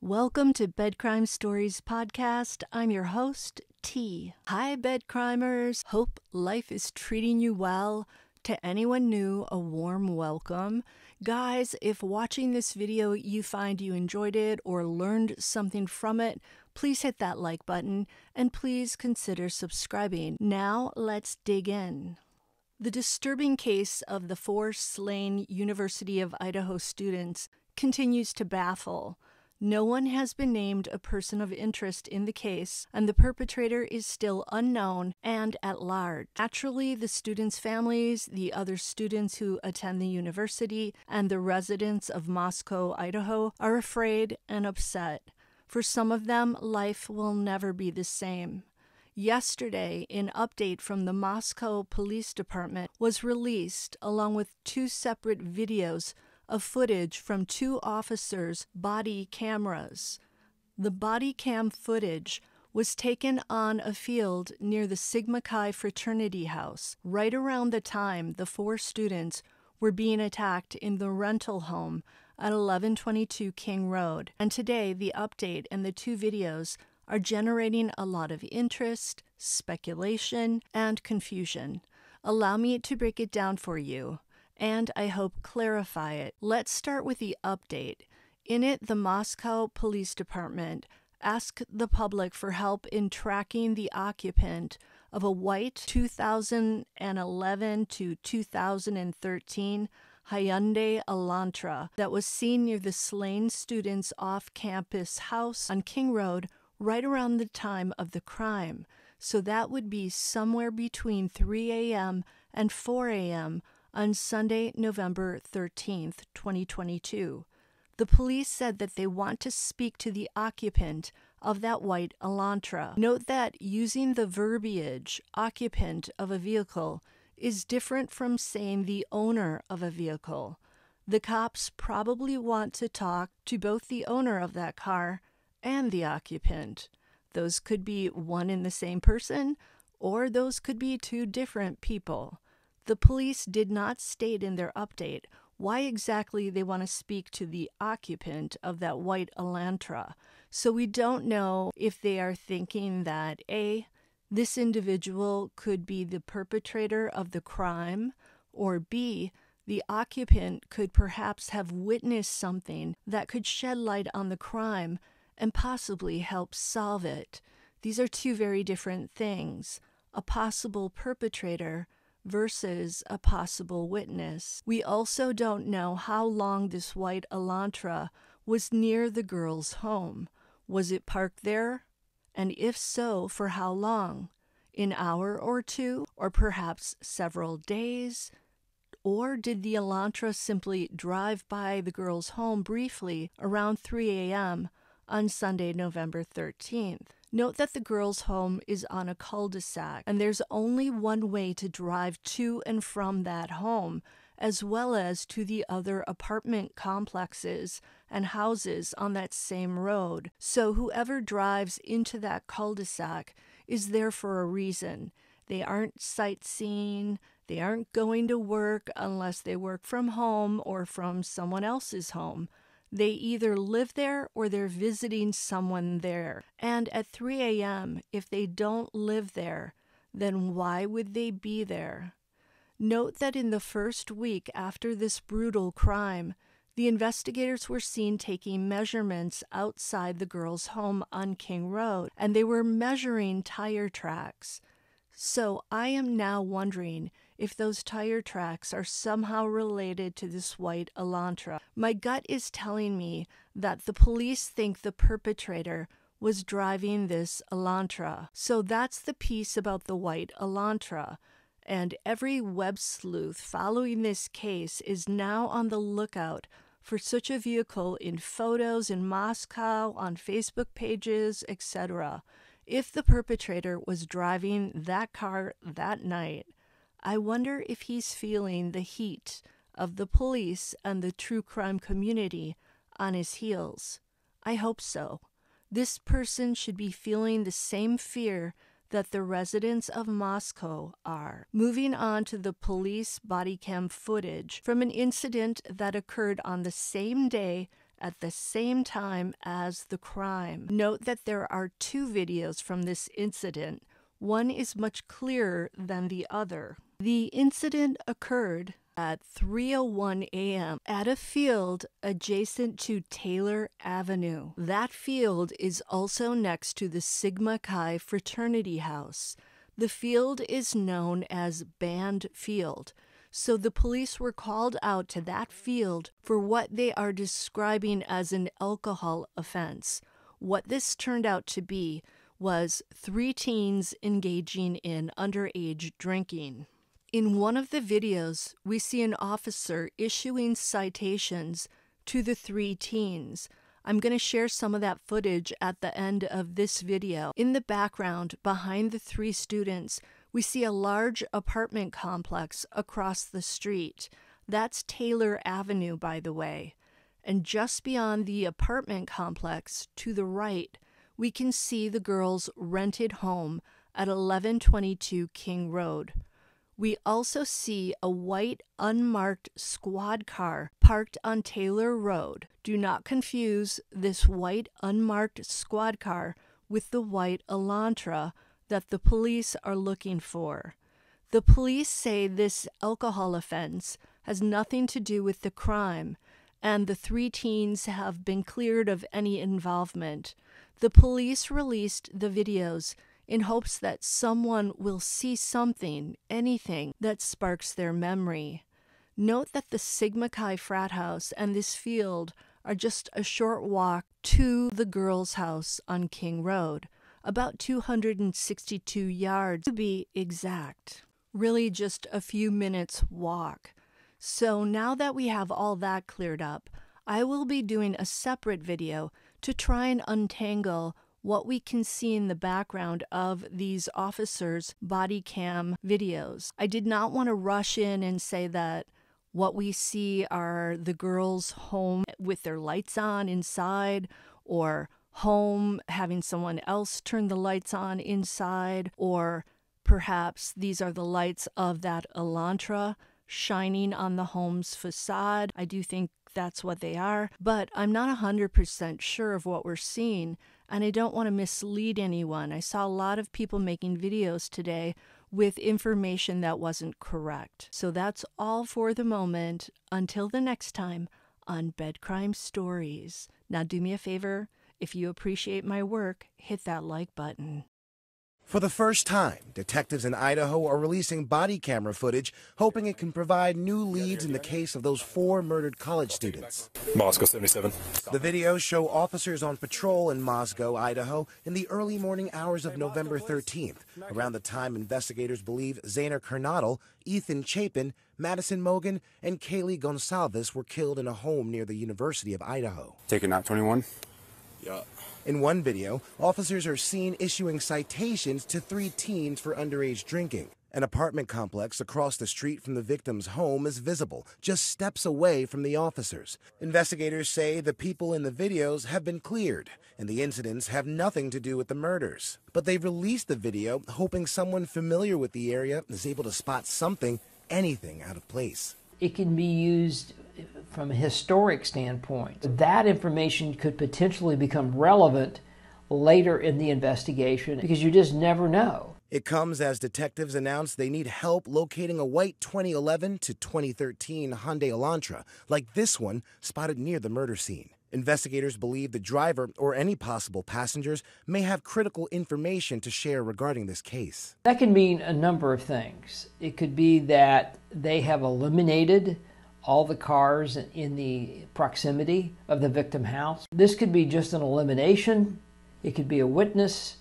Welcome to Bed Crime Stories podcast. I'm your host, T. Hi, bed crimers. Hope life is treating you well. To anyone new, a warm welcome. Guys, if watching this video you find you enjoyed it or learned something from it, please hit that like button and please consider subscribing. Now let's dig in. The disturbing case of the 4 slain University of Idaho students continues to baffle. No one has been named a person of interest in the case, and the perpetrator is still unknown and at large. Naturally, the students' families, the other students who attend the university, and the residents of Moscow, Idaho, are afraid and upset. For some of them, life will never be the same. Yesterday, an update from the Moscow Police Department was released along with 2 separate videos of footage from 2 officers' body cameras. The body cam footage was taken on a field near the Sigma Chi Fraternity house, right around the time the 4 students were being attacked in the rental home at 1122 King Road. And today, the update and the 2 videos are generating a lot of interest, speculation, and confusion. Allow me to break it down for you, and I hope clarify it. Let's start with the update. In it, the Moscow Police Department asked the public for help in tracking the occupant of a white 2011 to 2013 Hyundai Elantra that was seen near the slain students' off-campus house on King Road right around the time of the crime. So that would be somewhere between 3 a.m. and 4 a.m. on Sunday, November 13th, 2022. The police said that they want to speak to the occupant of that white Elantra. Note that using the verbiage occupant of a vehicle is different from saying the owner of a vehicle. The cops probably want to talk to both the owner of that car and the occupant. Those could be one and the same person, or those could be 2 different people. The police did not state in their update why exactly they want to speak to the occupant of that white Elantra, so we don't know if they are thinking that A, this individual could be the perpetrator of the crime, or B, the occupant could perhaps have witnessed something that could shed light on the crime and possibly help solve it. These are 2 very different things. A possible perpetrator versus a possible witness. We also don't know how long this white Elantra was near the girl's home. Was it parked there? And if so, for how long? An hour or 2, or perhaps several days? Or did the Elantra simply drive by the girl's home briefly around 3 a.m. on Sunday, November 13th? Note that the girl's home is on a cul-de-sac, and there's only one way to drive to and from that home, as well as to the other apartment complexes and houses on that same road. So whoever drives into that cul-de-sac is there for a reason. They aren't sightseeing, they aren't going to work unless they work from home or from someone else's home. They either live there or they're visiting someone there. And at 3 a.m., if they don't live there, then why would they be there? Note that in the first week after this brutal crime, the investigators were seen taking measurements outside the girl's home on King Road, and they were measuring tire tracks. So I am now wondering if those tire tracks are somehow related to this white Elantra. My gut is telling me that the police think the perpetrator was driving this Elantra. So that's the piece about the white Elantra. And every web sleuth following this case is now on the lookout for such a vehicle in photos in Moscow, on Facebook pages, etc. If the perpetrator was driving that car that night, I wonder if he's feeling the heat of the police and the true crime community on his heels. I hope so. This person should be feeling the same fear that the residents of Moscow are. Moving on to the police body cam footage from an incident that occurred on the same day at the same time as the crime. Note that there are two videos from this incident. One is much clearer than the other. The incident occurred at 3:01 a.m. at a field adjacent to Taylor Avenue. That field is also next to the Sigma Chi Fraternity house. The field is known as Band Field, so the police were called out to that field for what they are describing as an alcohol offense. What this turned out to be was 3 teens engaging in underage drinking. In one of the videos, we see an officer issuing citations to the 3 teens. I'm going to share some of that footage at the end of this video. In the background, behind the 3 students, we see a large apartment complex across the street. That's Taylor Avenue, by the way. And just beyond the apartment complex, to the right, we can see the girls' rented home at 1122 King Road. We also see a white unmarked squad car parked on Taylor Road. Do not confuse this white unmarked squad car with the white Elantra that the police are looking for. The police say this alcohol offense has nothing to do with the crime, and the 3 teens have been cleared of any involvement. The police released the videos in hopes that someone will see something, anything, that sparks their memory. Note that the Sigma Chi frat house and this field are just a short walk to the girls' house on King Road, about 262 yards to be exact. Really just a few minutes walk. So now that we have all that cleared up, I will be doing a separate video to try and untangle what we can see in the background of these officers' body cam videos. I did not want to rush in and say that what we see are the girls home with their lights on inside, or home having someone else turn the lights on inside, or perhaps these are the lights of that Elantra shining on the home's facade. I do think that's what they are, but I'm not 100% sure of what we're seeing, and I don't want to mislead anyone. I saw a lot of people making videos today with information that wasn't correct. So that's all for the moment. Until the next time on Bed Crime Stories. Now do me a favor, if you appreciate my work, hit that like button. For the first time, detectives in Idaho are releasing body camera footage, hoping it can provide new leads in the case of those 4 murdered college students. Moscow 77. The videos show officers on patrol in Moscow, Idaho, in the early morning hours of November 13th, around the time investigators believe Zainer Carnage, Ethan Chapin, Madison Mogan, and Kaylee Gonsalves were killed in a home near the University of Idaho. Taking out 21? Yeah. In one video, officers are seen issuing citations to 3 teens for underage drinking. An apartment complex across the street from the victim's home is visible, just steps away from the officers. Investigators say the people in the videos have been cleared, and the incidents have nothing to do with the murders. But they've released the video, hoping someone familiar with the area is able to spot something, anything out of place. It can be used from a historic standpoint. That information could potentially become relevant later in the investigation because you just never know. It comes as detectives announce they need help locating a white 2011 to 2013 Hyundai Elantra, like this one spotted near the murder scene. Investigators believe the driver or any possible passengers may have critical information to share regarding this case. That can mean a number of things. It could be that they have eliminated all the cars in the proximity of the victim house. This could be just an elimination. It could be a witness.